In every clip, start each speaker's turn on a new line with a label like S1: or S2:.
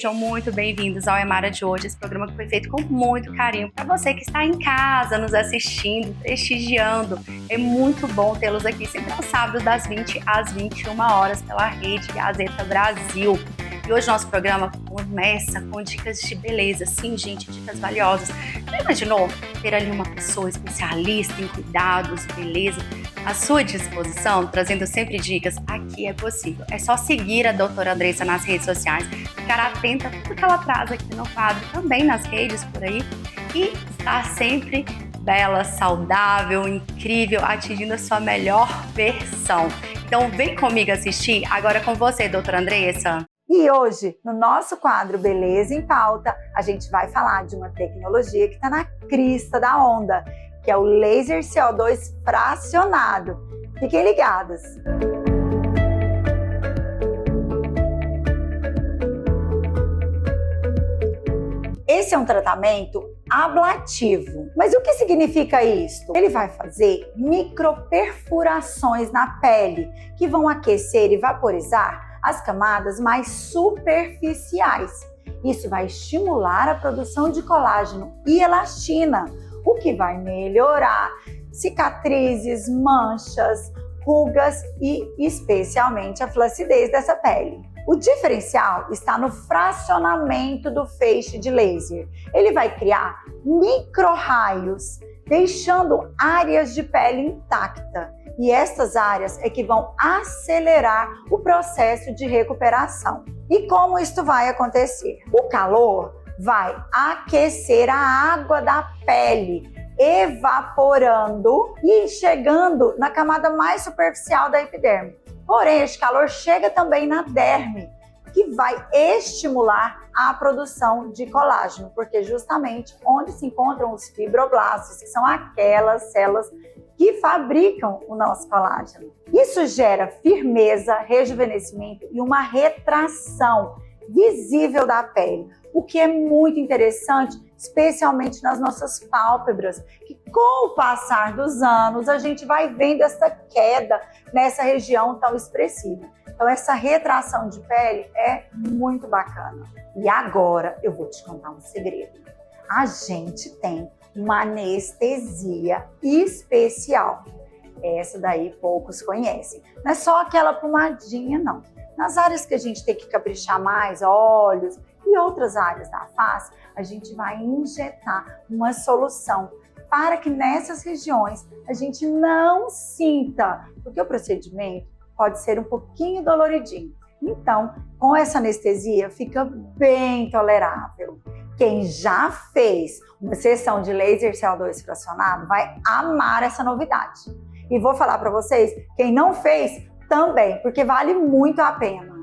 S1: Sejam muito bem-vindos ao Emara de hoje, esse programa que foi feito com muito carinho para você que está em casa, nos assistindo, prestigiando. É muito bom tê-los aqui sempre aos sábados das 20 às 21 horas pela Rede Gazeta Brasil. E hoje nosso programa começa com dicas de beleza. Sim, gente, dicas valiosas. Já imaginou ter ali uma pessoa especialista em cuidados, beleza, à sua disposição, trazendo sempre dicas? Aqui é possível. É só seguir a doutora Andressa nas redes sociais, ficar atenta a tudo que ela traz aqui no quadro, também nas redes por aí, e estar sempre bela, saudável, incrível, atingindo a sua melhor versão. Então vem comigo assistir agora com você, doutora Andressa.
S2: E hoje, no nosso quadro Beleza em Pauta, a gente vai falar de uma tecnologia que está na crista da onda, que é o laser CO2 fracionado. Fiquem ligados! Esse é um tratamento ablativo. Mas o que significa isso? Ele vai fazer microperfurações na pele, que vão aquecer e vaporizar as camadas mais superficiais. Isso vai estimular a produção de colágeno e elastina, o que vai melhorar cicatrizes, manchas, rugas e especialmente a flacidez dessa pele. O diferencial está no fracionamento do feixe de laser. Ele vai criar micro-raios, deixando áreas de pele intacta. E estas áreas é que vão acelerar o processo de recuperação. E como isso vai acontecer? O calor vai aquecer a água da pele, evaporando e chegando na camada mais superficial da epiderme. Porém, este calor chega também na derme, que vai estimular a produção de colágeno, porque justamente onde se encontram os fibroblastos, que são aquelas células que fabricam o nosso colágeno. Isso gera firmeza, rejuvenescimento e uma retração visível da pele, o que é muito interessante, especialmente nas nossas pálpebras, que com o passar dos anos a gente vai vendo essa queda nessa região tão expressiva. Então essa retração de pele é muito bacana. E agora eu vou te contar um segredo. A gente tem uma anestesia especial. Essa daí poucos conhecem. Não é só aquela pomadinha, não. Nas áreas que a gente tem que caprichar mais, olhos e outras áreas da face, a gente vai injetar uma solução para que nessas regiões a gente não sinta, porque o procedimento pode ser um pouquinho doloridinho. Então, com essa anestesia fica bem tolerável. Quem já fez uma sessão de laser CO2 fracionado vai amar essa novidade. E vou falar para vocês, quem não fez também, porque vale muito a pena.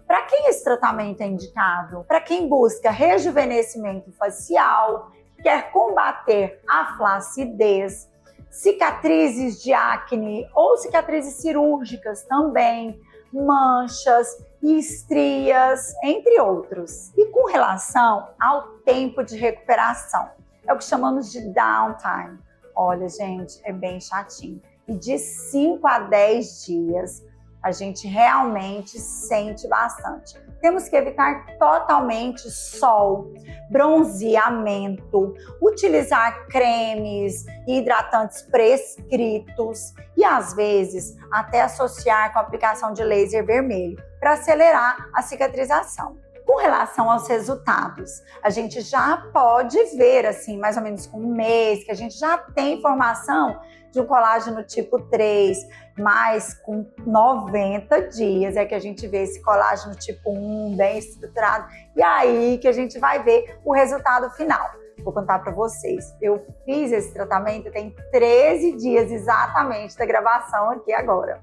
S2: Para quem esse tratamento é indicado? Para quem busca rejuvenescimento facial, quer combater a flacidez, cicatrizes de acne ou cicatrizes cirúrgicas também, manchas, estrias, entre outros. E com relação ao tempo de recuperação, é o que chamamos de downtime. Olha, gente, é bem chatinho. E de 5 a 10 dias, a gente realmente sente bastante. Temos que evitar totalmente sol, bronzeamento, utilizar cremes e hidratantes prescritos e, às vezes, até associar com a aplicação de laser vermelho para acelerar a cicatrização. Com relação aos resultados, a gente já pode ver, assim, mais ou menos com um mês, que a gente já tem informação de um colágeno tipo 3, mas com 90 dias é que a gente vê esse colágeno tipo 1 bem estruturado, e aí que a gente vai ver o resultado final. Vou contar para vocês, eu fiz esse tratamento tem 13 dias exatamente da gravação aqui agora.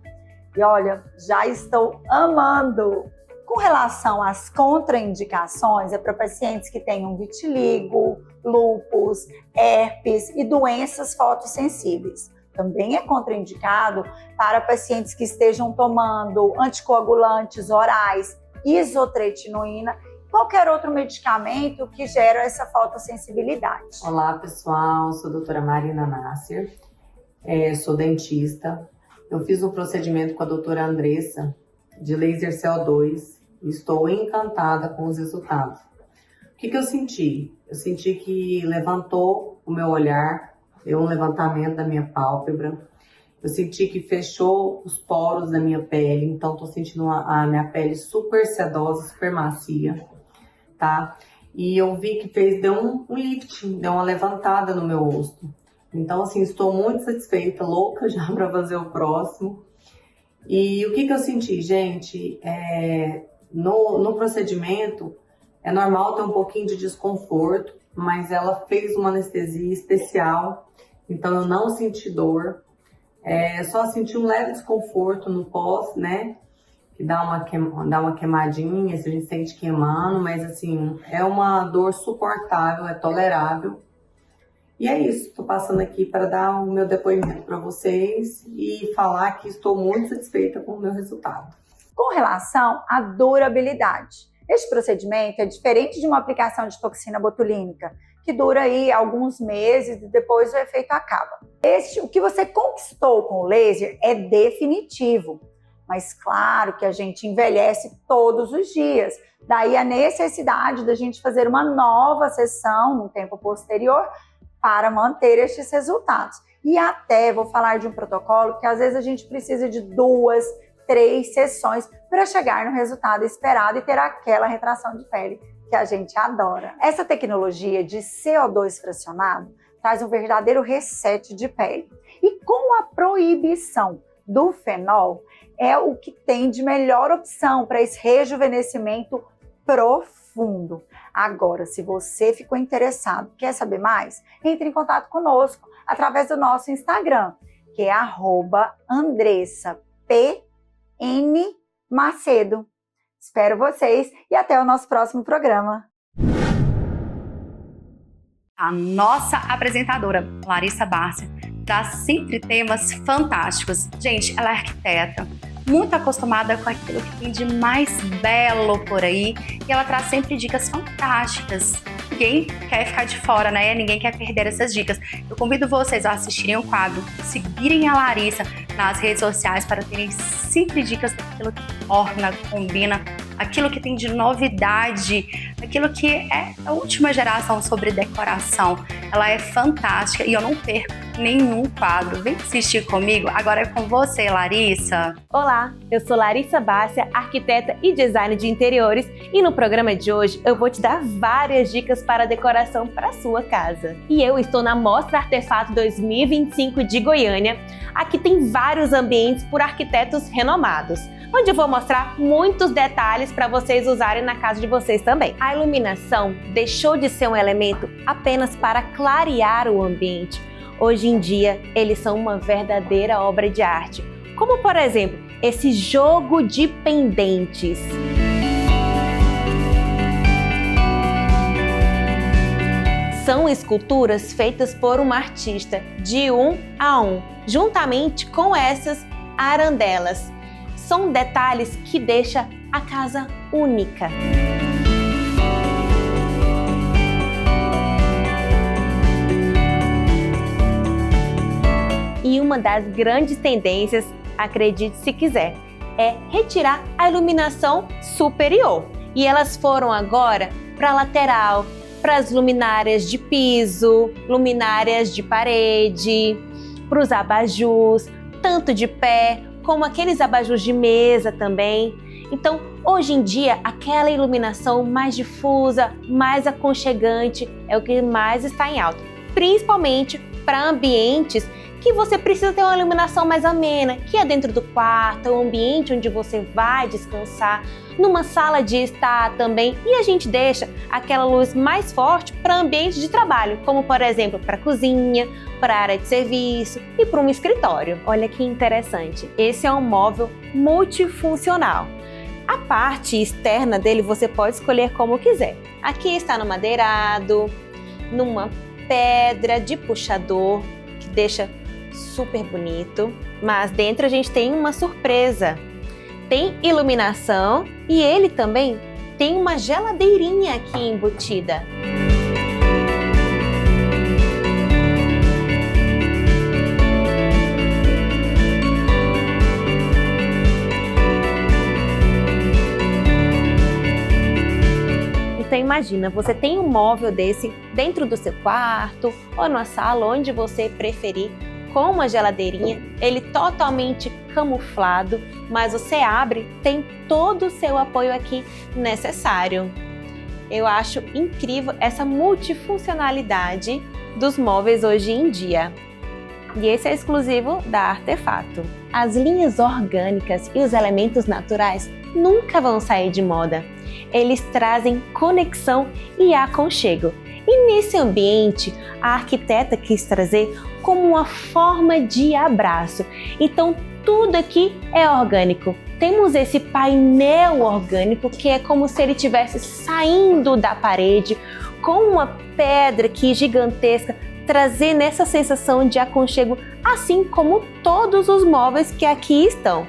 S2: E olha, já estou amando! Com relação às contraindicações, é para pacientes que tenham vitiligo, lúpus, herpes e doenças fotossensíveis. também é contraindicado para pacientes que estejam tomando anticoagulantes orais, isotretinoína, qualquer outro medicamento que gera essa fotossensibilidade.
S3: Olá pessoal, sou a doutora Marina Nasser, sou dentista. Eu fiz um procedimento com a doutora Andressa de laser CO2 e estou encantada com os resultados. O que eu senti? Eu senti que levantou o meu olhar, deu um levantamento da minha pálpebra. Eu senti que fechou os poros da minha pele, então estou sentindo a minha pele super sedosa, super macia, tá? E eu vi que deu um lifting, deu uma levantada no meu rosto. Então, assim, estou muito satisfeita, louca já para fazer o próximo. E o que eu senti, gente? No procedimento, é normal ter um pouquinho de desconforto, mas ela fez uma anestesia especial, então eu não senti dor. Só senti um leve desconforto no pós, né? Que dá uma queimadinha, se a gente sente queimando, mas assim, é uma dor suportável, é tolerável. E é isso, estou passando aqui para dar o meu depoimento para vocês e falar que estou muito satisfeita com o meu resultado.
S2: Com relação à durabilidade, este procedimento é diferente de uma aplicação de toxina botulínica, que dura aí alguns meses e depois o efeito acaba. O que você conquistou com o laser é definitivo, mas claro que a gente envelhece todos os dias. Daí a necessidade da gente fazer uma nova sessão no tempo posterior para manter estes resultados. E até vou falar de um protocolo que às vezes a gente precisa de 2, 3 sessões para chegar no resultado esperado e ter aquela retração de pele que a gente adora. Essa tecnologia de CO2 fracionado traz um verdadeiro reset de pele. E com a proibição do fenol, é o que tem de melhor opção para esse rejuvenescimento profundo. Agora, se você ficou interessado, quer saber mais, entre em contato conosco através do nosso Instagram, que é @AndressaPNMacedo. Espero vocês e até o nosso próximo programa.
S1: A nossa apresentadora, Larissa Bárcia, traz sempre temas fantásticos. Gente, ela é arquiteta, muito acostumada com aquilo que tem de mais belo por aí, e ela traz sempre dicas fantásticas. Ninguém quer ficar de fora, né? Ninguém quer perder essas dicas. Eu convido vocês a assistirem o quadro, seguirem a Larissa nas redes sociais para terem sempre dicas daquilo que orna, combina, aquilo que tem de novidade, aquilo que é a última geração sobre decoração. Ela é fantástica e eu não perco nenhum quadro. Vem assistir comigo. Agora é com você, Larissa.
S4: Olá, eu sou Larissa Bárcia, arquiteta e designer de interiores, e no programa de hoje eu vou te dar várias dicas para decoração para sua casa. E eu estou na Mostra Artefato 2025 de Goiânia. Aqui tem vários ambientes por arquitetos renomados, onde eu vou mostrar muitos detalhes para vocês usarem na casa de vocês também. A iluminação deixou de ser um elemento apenas para clarear o ambiente. Hoje em dia, eles são uma verdadeira obra de arte, como por exemplo, esse jogo de pendentes. São esculturas feitas por uma artista de 1 a 1, juntamente com essas arandelas. São detalhes que deixam a casa única. E uma das grandes tendências, acredite se quiser, é retirar a iluminação superior. E elas foram agora para a lateral, para as luminárias de piso, luminárias de parede, para os abajus, tanto de pé, como aqueles abajus de mesa também. Então, hoje em dia, aquela iluminação mais difusa, mais aconchegante, é o que mais está em alta, principalmente para ambientes que você precisa ter uma iluminação mais amena, que é dentro do quarto, um ambiente onde você vai descansar, numa sala de estar também, e a gente deixa aquela luz mais forte para ambientes de trabalho, como por exemplo para a cozinha, para a área de serviço e para um escritório. Olha que interessante, esse é um móvel multifuncional. A parte externa dele você pode escolher como quiser. Aqui está no madeirado, numa pedra de puxador, que deixa super bonito, mas dentro a gente tem uma surpresa. Tem iluminação e ele também tem uma geladeirinha aqui embutida. Então imagina, você tem um móvel desse dentro do seu quarto ou na sala, onde você preferir, com uma geladeirinha, ele totalmente camuflado, mas você abre, tem todo o seu apoio aqui necessário. Eu acho incrível essa multifuncionalidade dos móveis hoje em dia. E esse é exclusivo da Artefato. As linhas orgânicas e os elementos naturais nunca vão sair de moda. Eles trazem conexão e aconchego. E nesse ambiente, a arquiteta quis trazer como uma forma de abraço. Então, tudo aqui é orgânico. Temos esse painel orgânico que é como se ele estivesse saindo da parede, com uma pedra aqui gigantesca, trazendo essa sensação de aconchego, assim como todos os móveis que aqui estão.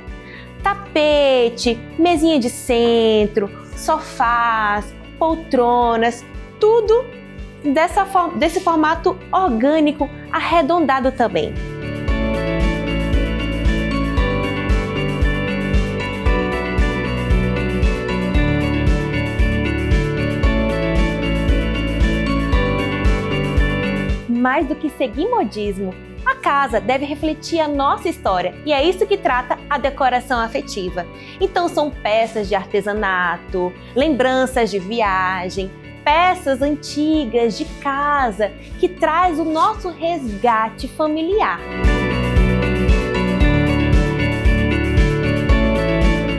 S4: Tapete, mesinha de centro, sofás, poltronas, tudo desse formato orgânico arredondado também. Mais do que seguir modismo, a casa deve refletir a nossa história e é isso que trata a decoração afetiva. Então são peças de artesanato, lembranças de viagem, peças antigas de casa que traz o nosso resgate familiar.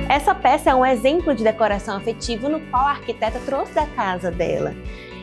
S4: Essa peça é um exemplo de decoração afetiva no qual a arquiteta trouxe da casa dela.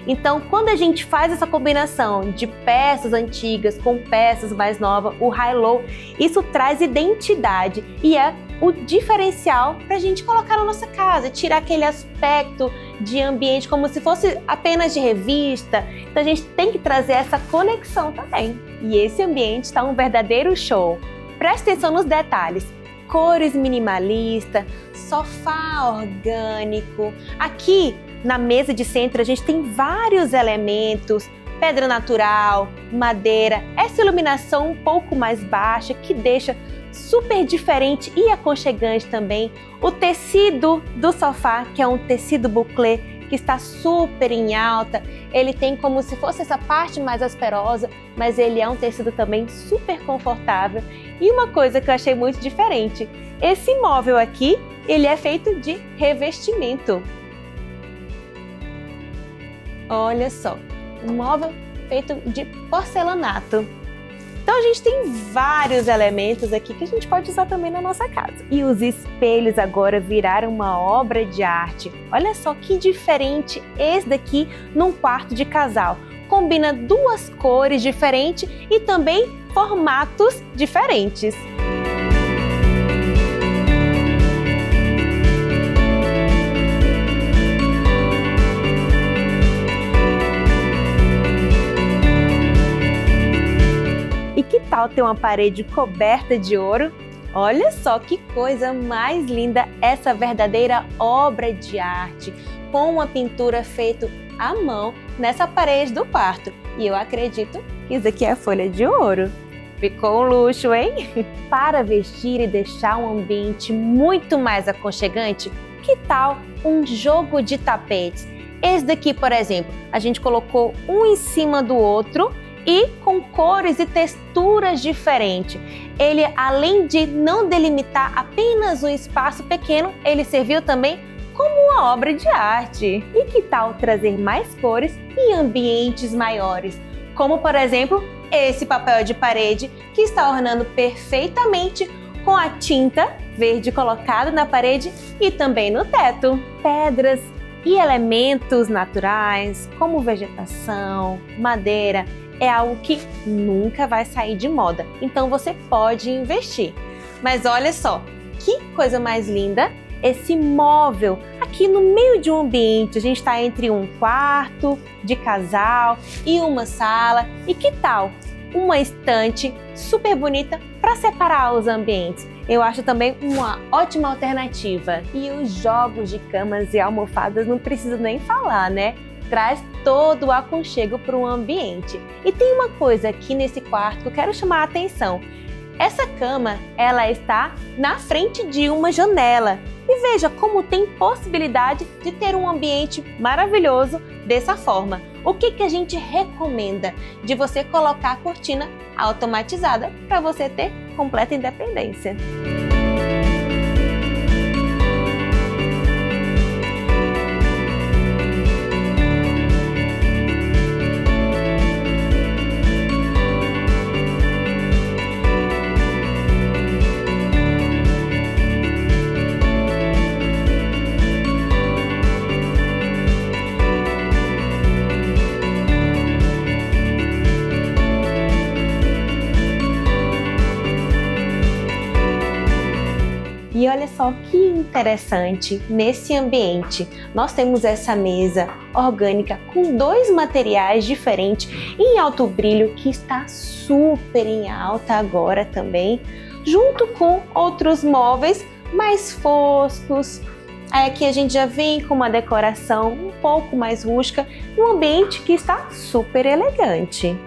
S4: Então, quando a gente faz essa combinação de peças antigas com peças mais novas, o high-low, isso traz identidade e é o diferencial para a gente colocar na nossa casa, tirar aquele aspecto de ambiente como se fosse apenas de revista. Então, a gente tem que trazer essa conexão também. E esse ambiente está um verdadeiro show. Preste atenção nos detalhes. Cores minimalistas, sofá orgânico. Aqui, na mesa de centro, a gente tem vários elementos, pedra natural, madeira, essa iluminação um pouco mais baixa que deixa super diferente e aconchegante também. O tecido do sofá, que é um tecido bouclé, que está super em alta, ele tem como se fosse essa parte mais asperosa, mas ele é um tecido também super confortável. E uma coisa que eu achei muito diferente, esse móvel aqui, ele é feito de revestimento. Olha só, um móvel feito de porcelanato. Então a gente tem vários elementos aqui que a gente pode usar também na nossa casa. E os espelhos agora viraram uma obra de arte. Olha só que diferente esse daqui num quarto de casal. Combina duas cores diferentes e também formatos diferentes. Que tal ter uma parede coberta de ouro? Olha só que coisa mais linda essa verdadeira obra de arte, com uma pintura feita à mão nessa parede do quarto. E eu acredito que isso aqui é folha de ouro. Ficou um luxo, hein? Para vestir e deixar um ambiente muito mais aconchegante, que tal um jogo de tapetes? Esse daqui, por exemplo, a gente colocou um em cima do outro e com cores e texturas diferentes. Ele, além de não delimitar apenas um espaço pequeno, ele serviu também como uma obra de arte. E que tal trazer mais cores em ambientes maiores? Como, por exemplo, esse papel de parede que está ornando perfeitamente com a tinta verde colocada na parede e também no teto. Pedras e elementos naturais, como vegetação, madeira, é algo que nunca vai sair de moda, então você pode investir. Mas olha só, que coisa mais linda esse móvel aqui no meio de um ambiente. A gente está entre um quarto de casal e uma sala. E que tal uma estante super bonita para separar os ambientes. Eu acho também uma ótima alternativa. E os jogos de camas e almofadas não preciso nem falar, né? Traz todo o aconchego para o ambiente. E tem uma coisa aqui nesse quarto que eu quero chamar a atenção. Essa cama, ela está na frente de uma janela. E veja como tem possibilidade de ter um ambiente maravilhoso dessa forma. O que a gente recomenda? De você colocar a cortina automatizada para você ter completa independência. E olha só que interessante, nesse ambiente nós temos essa mesa orgânica com 2 materiais diferentes em alto brilho que está super em alta agora também, junto com outros móveis mais foscos. Aí aqui a gente já vem com uma decoração um pouco mais rústica, um ambiente que está super elegante.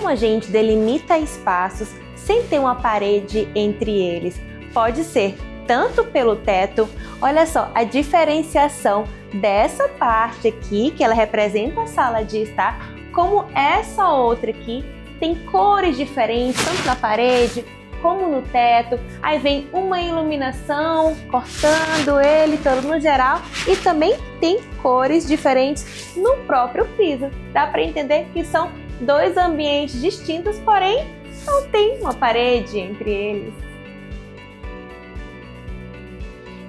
S4: A gente delimita espaços sem ter uma parede entre eles. Pode ser tanto pelo teto, olha só a diferenciação dessa parte aqui, que ela representa a sala de estar, como essa outra aqui, tem cores diferentes, tanto na parede como no teto. Aí vem uma iluminação cortando ele todo no geral e também tem cores diferentes no próprio piso. Dá para entender que são 2 ambientes distintos, porém não tem uma parede entre eles.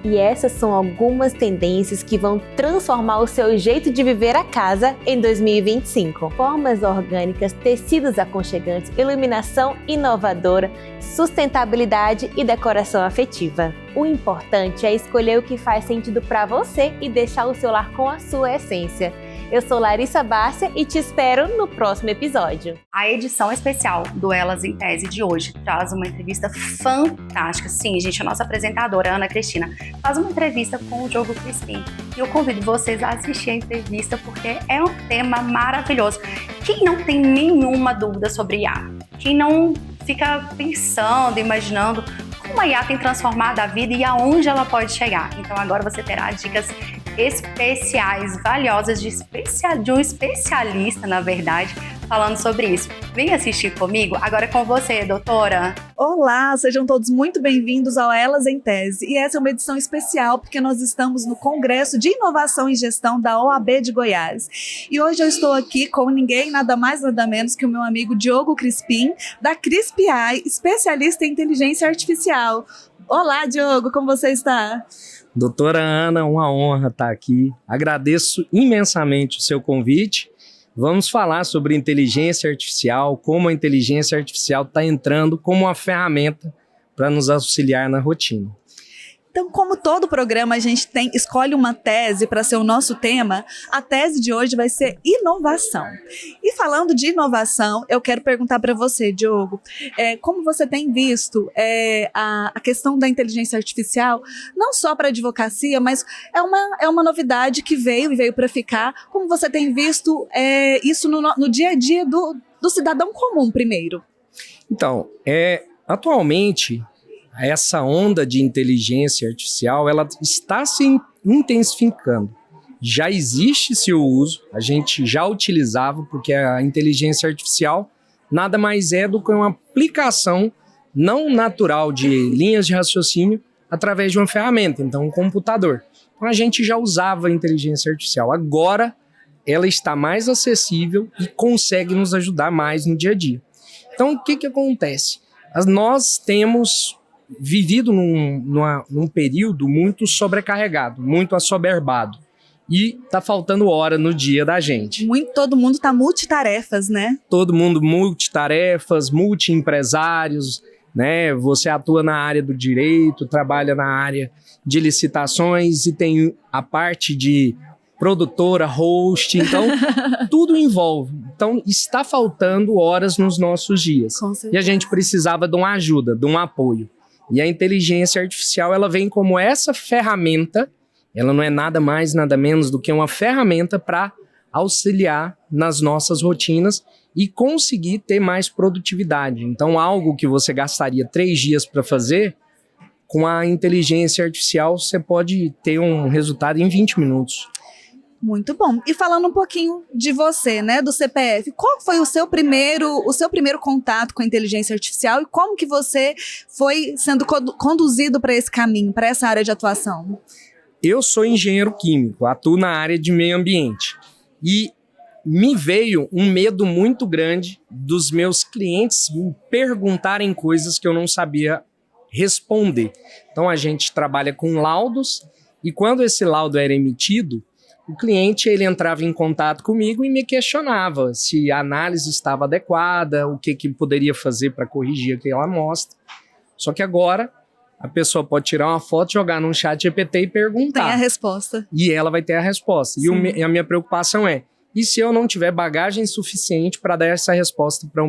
S4: E essas são algumas tendências que vão transformar o seu jeito de viver a casa em 2025. Formas orgânicas, tecidos aconchegantes, iluminação inovadora, sustentabilidade e decoração afetiva. O importante é escolher o que faz sentido para você e deixar o seu lar com a sua essência. Eu sou Larissa Bárcia e te espero no próximo episódio.
S1: A edição especial do Elas em Tese de hoje traz uma entrevista fantástica. Sim, gente, a nossa apresentadora, Ana Cristina, faz uma entrevista com o Diogo Crispim. E eu convido vocês a assistir a entrevista porque é um tema maravilhoso. Quem não tem nenhuma dúvida sobre IA? Quem não fica pensando, imaginando como a IA tem transformado a vida e aonde ela pode chegar? Então agora você terá dicas especiais, valiosas de um especialista, na verdade, falando sobre isso. Vem assistir comigo, agora é com você, doutora.
S5: Olá, sejam todos muito bem-vindos ao Elas em Tese. E essa é uma edição especial porque nós estamos no Congresso de Inovação e Gestão da OAB de Goiás. E hoje eu estou aqui com ninguém, nada mais, nada menos que o meu amigo Diogo Crispim, da CRISP-AI, especialista em inteligência artificial. Olá, Diogo, como você está?
S6: Doutora Ana, uma honra estar aqui. Agradeço imensamente o seu convite. Vamos falar sobre inteligência artificial, como a inteligência artificial está entrando como uma ferramenta para nos auxiliar na rotina.
S5: Então, como todo programa a gente escolhe uma tese para ser o nosso tema, a tese de hoje vai ser inovação. E falando de inovação, eu quero perguntar para você, Diogo, como você tem visto a questão da inteligência artificial, não só para a advocacia, mas é uma novidade que veio para ficar. Como você tem visto isso no dia a dia do cidadão comum primeiro?
S6: Então, atualmente, essa onda de inteligência artificial, ela está se intensificando. Já existe seu uso, a gente já utilizava, porque a inteligência artificial nada mais é do que uma aplicação não natural de linhas de raciocínio através de uma ferramenta, então um computador. Então a gente já usava a inteligência artificial. Agora, ela está mais acessível e consegue nos ajudar mais no dia a dia. Então, o que acontece? Nós temos vivido num período muito sobrecarregado, muito assoberbado. E tá faltando hora no dia da gente.
S5: Todo mundo tá multitarefas, né?
S6: Todo mundo multitarefas, multiempresários, né? Você atua na área do direito, trabalha na área de licitações e tem a parte de produtora, host, então tudo envolve. Então está faltando horas nos nossos dias.
S5: Com certeza.
S6: E a gente precisava de uma ajuda, de um apoio. E a inteligência artificial, ela vem como essa ferramenta. Ela não é nada mais, nada menos do que uma ferramenta para auxiliar nas nossas rotinas e conseguir ter mais produtividade. Então, algo que você gastaria 3 dias para fazer, com a inteligência artificial, você pode ter um resultado em 20 minutos.
S5: Muito bom. E falando um pouquinho de você, né, do CPF, qual foi o seu primeiro contato com a inteligência artificial e como que você foi sendo conduzido para esse caminho, para essa área de atuação?
S6: Eu sou engenheiro químico, atuo na área de meio ambiente e me veio um medo muito grande dos meus clientes me perguntarem coisas que eu não sabia responder. Então a gente trabalha com laudos e quando esse laudo era emitido, o cliente ele entrava em contato comigo e me questionava se a análise estava adequada, o que poderia fazer para corrigir aquela amostra. Só que agora a pessoa pode tirar uma foto, jogar num chat GPT e perguntar.
S5: Tem a resposta.
S6: E ela vai ter a resposta. E a minha preocupação é, e se eu não tiver bagagem suficiente para dar essa resposta para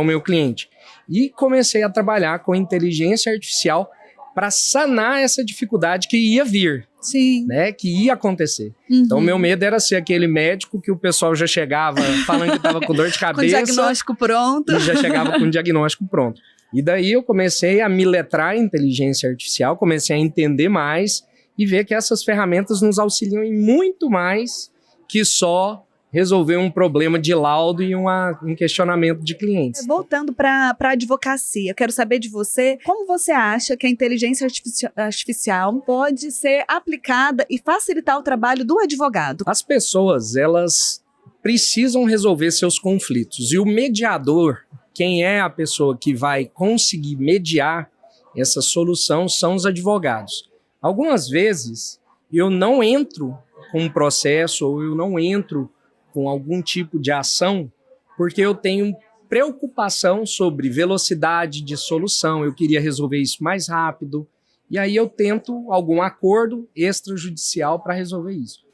S6: o meu cliente? E comecei a trabalhar com inteligência artificial para sanar essa dificuldade que ia vir.
S5: Sim.
S6: Né, que ia acontecer. Então, meu medo era ser aquele médico que o pessoal já chegava falando que estava com dor de cabeça.
S5: Com diagnóstico pronto.
S6: E já chegava com o diagnóstico pronto. E daí eu comecei a me letrar em inteligência artificial, comecei a entender mais e ver que essas ferramentas nos auxiliam em muito mais que só resolver um problema de laudo e um questionamento de clientes.
S5: Voltando para a advocacia, eu quero saber de você, como você acha que a inteligência artificial pode ser aplicada e facilitar o trabalho do advogado?
S6: As pessoas, elas precisam resolver seus conflitos e o mediador, quem é a pessoa que vai conseguir mediar essa solução, são os advogados. Algumas vezes eu não entro com um processo ou eu não entro com algum tipo de ação, porque eu tenho preocupação sobre velocidade de solução, eu queria resolver isso mais rápido, e aí eu tento algum acordo extrajudicial para resolver isso.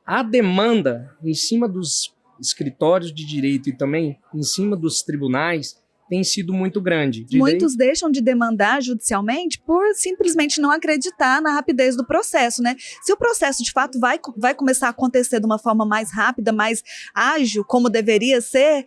S6: A demanda em cima dos escritórios de direito e também em cima dos tribunais tem sido muito grande.
S5: Muitos deixam de demandar judicialmente por simplesmente não acreditar na rapidez do processo, né? Se o processo de fato vai começar a acontecer de uma forma mais rápida, mais ágil, como deveria ser,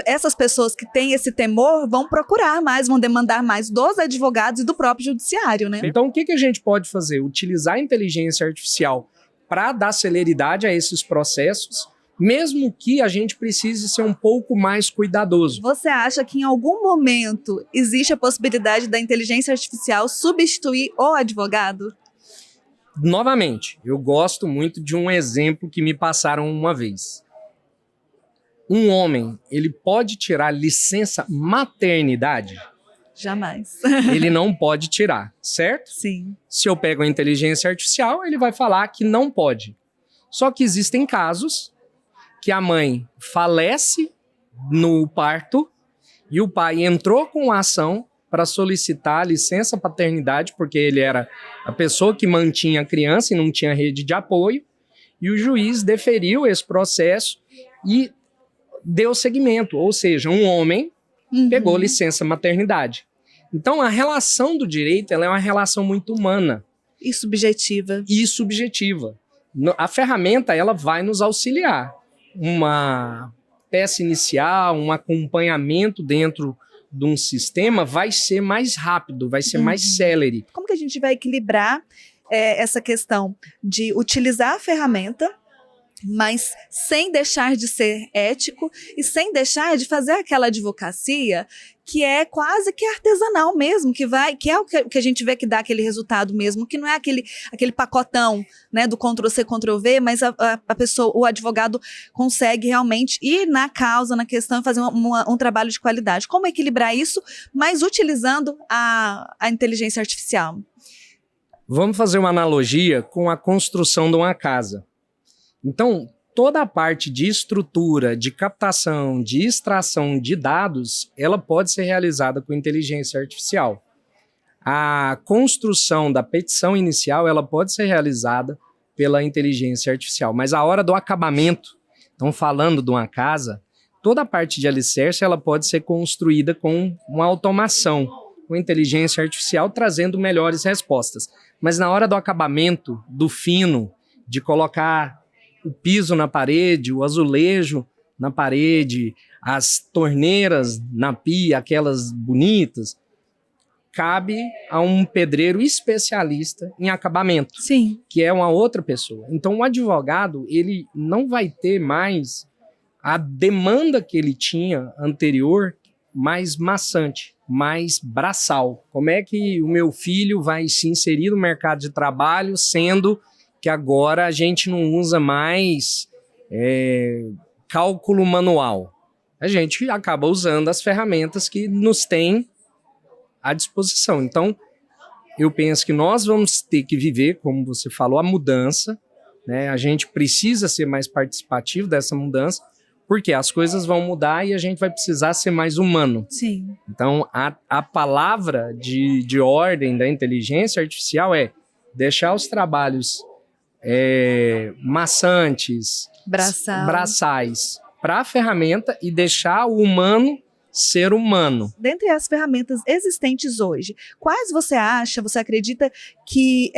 S5: essas pessoas que têm esse temor vão procurar mais, vão demandar mais dos advogados e do próprio judiciário, né?
S6: Então, o que a gente pode fazer? Utilizar a inteligência artificial para dar celeridade a esses processos, mesmo que a gente precise ser um pouco mais cuidadoso.
S5: Você acha que em algum momento existe a possibilidade da inteligência artificial substituir o advogado?
S6: Novamente, eu gosto muito de um exemplo que me passaram uma vez. Um homem, ele pode tirar licença maternidade?
S5: Jamais.
S6: Ele não pode tirar, certo?
S5: Sim.
S6: Se eu pego a inteligência artificial, ele vai falar que não pode. Só que existem casos que a mãe falece no parto e o pai entrou com a ação para solicitar licença paternidade, porque ele era a pessoa que mantinha a criança e não tinha rede de apoio, e o juiz deferiu esse processo e deu seguimento, ou seja, um homem pegou licença maternidade. Então, a relação do direito ela é uma relação muito humana.
S5: E subjetiva.
S6: A ferramenta ela vai nos auxiliar. Uma peça inicial, um acompanhamento dentro de um sistema vai ser mais rápido, vai ser mais célere.
S5: Como que a gente vai equilibrar essa questão de utilizar a ferramenta mas sem deixar de ser ético e sem deixar de fazer aquela advocacia que é quase que artesanal mesmo, que é o que a gente vê que dá aquele resultado mesmo, que não é aquele pacotão, né, do Ctrl-C, Ctrl-V, mas a pessoa, o advogado consegue realmente ir na causa, na questão, e fazer um trabalho de qualidade. Como equilibrar isso, mas utilizando a inteligência artificial?
S6: Vamos fazer uma analogia com a construção de uma casa. Então, toda a parte de estrutura, de captação, de extração de dados, ela pode ser realizada com inteligência artificial. A construção da petição inicial, ela pode ser realizada pela inteligência artificial, mas a hora do acabamento, então falando de uma casa, toda a parte de alicerce, ela pode ser construída com uma automação, com inteligência artificial, trazendo melhores respostas. Mas na hora do acabamento, do fino, de colocar o piso na parede, o azulejo na parede, as torneiras na pia, aquelas bonitas, cabe a um pedreiro especialista em acabamento,
S5: Sim.
S6: que é uma outra pessoa. Então o advogado, ele não vai ter mais a demanda que ele tinha anterior, mais maçante, mais braçal. Como é que o meu filho vai se inserir no mercado de trabalho, sendo que agora a gente não usa mais cálculo manual? A gente acaba usando as ferramentas que nos têm à disposição. Então, eu penso que nós vamos ter que viver, como você falou, a mudança, né? A gente precisa ser mais participativo dessa mudança, porque as coisas vão mudar e a gente vai precisar ser mais humano.
S5: Sim.
S6: Então, a palavra de ordem da inteligência artificial é deixar os trabalhos maçantes, braçais para a ferramenta e deixar o humano ser humano.
S5: Dentre as ferramentas existentes hoje, quais você acredita que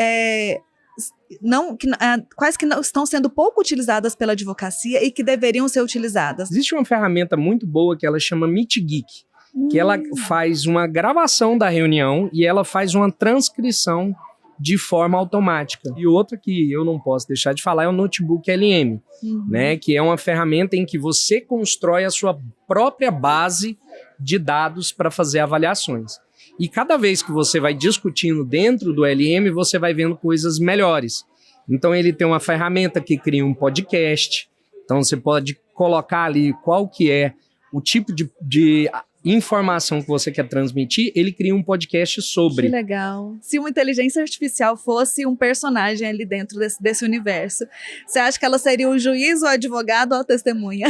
S5: quais que não estão sendo pouco utilizadas pela advocacia e que deveriam ser utilizadas?
S6: Existe uma ferramenta muito boa que ela chama MeetGeek, que ela faz uma gravação da reunião e ela faz uma transcrição de forma automática. E outra que eu não posso deixar de falar é o Notebook LM, né, que é uma ferramenta em que você constrói a sua própria base de dados para fazer avaliações. E cada vez que você vai discutindo dentro do LM, você vai vendo coisas melhores. Então ele tem uma ferramenta que cria um podcast, então você pode colocar ali qual que é o tipo de informação que você quer transmitir, ele cria um podcast sobre.
S5: Que legal. Se uma inteligência artificial fosse um personagem ali dentro desse universo, você acha que ela seria o juiz, o advogado ou a testemunha?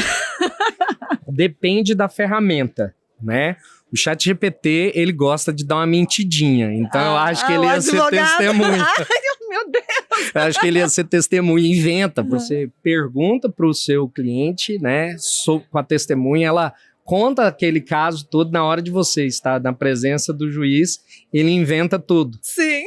S6: Depende da ferramenta, né? O ChatGPT, ele gosta de dar uma mentidinha, então eu acho que ele ia ser testemunha.
S5: Ai, meu Deus!
S6: Eu acho que ele ia ser testemunha, inventa, você pergunta para o seu cliente, né, com a testemunha, ela conta aquele caso todo, na hora de você estar na presença do juiz, ele inventa tudo.
S5: Sim,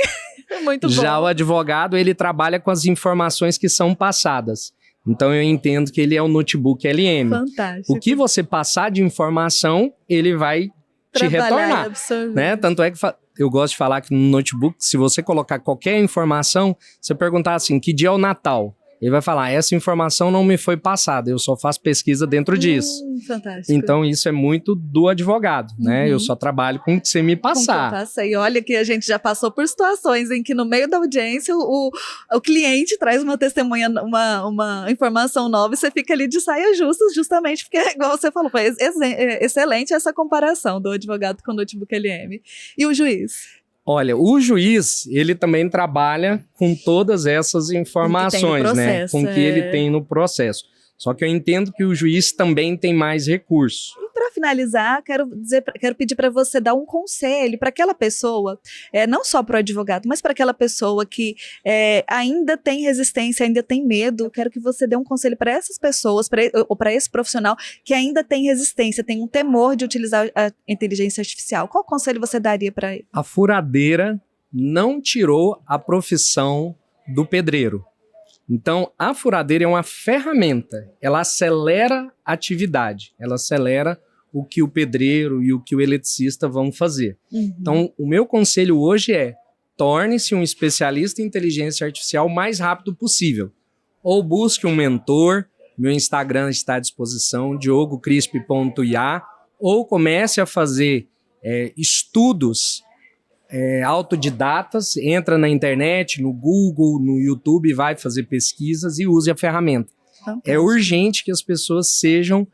S5: muito bom.
S6: Já o advogado, ele trabalha com as informações que são passadas. Então eu entendo que ele é o Notebook LM.
S5: Fantástico.
S6: O que você passar de informação, ele vai te retornar, né? Tanto é que eu gosto de falar que no notebook, se você colocar qualquer informação, você perguntar assim, que dia é o Natal? Ele vai falar, essa informação não me foi passada, eu só faço pesquisa dentro disso.
S5: Fantástico.
S6: Então isso é muito do advogado, né? Eu só trabalho com o que você me passar.
S5: E olha que a gente já passou por situações em que no meio da audiência o cliente traz uma testemunha, uma informação nova e você fica ali de saia justa, justamente porque, igual você falou, foi excelente essa comparação do advogado com o Notebook LM. E o juiz?
S6: Olha, o juiz, ele também trabalha com todas essas informações, né? Com o que ele tem no processo. Só que eu entendo que o juiz também tem mais recursos.
S5: E para finalizar, quero pedir para você dar um conselho para aquela pessoa, não só para o advogado, mas para aquela pessoa que ainda tem resistência, ainda tem medo. Eu quero que você dê um conselho para essas pessoas, ou para esse profissional que ainda tem resistência, tem um temor de utilizar a inteligência artificial. Qual conselho você daria para ele?
S6: A furadeira não tirou a profissão do pedreiro. Então, a furadeira é uma ferramenta, ela acelera a atividade, ela acelera o que o pedreiro e o que o eletricista vão fazer. Então, o meu conselho hoje é, torne-se um especialista em inteligência artificial o mais rápido possível. ou busque um mentor. Meu Instagram está à disposição, diogocrisp.ia, ou comece a fazer estudos autodidatas, entra na internet, no Google, no YouTube, vai fazer pesquisas e use a ferramenta. É urgente que as pessoas sejam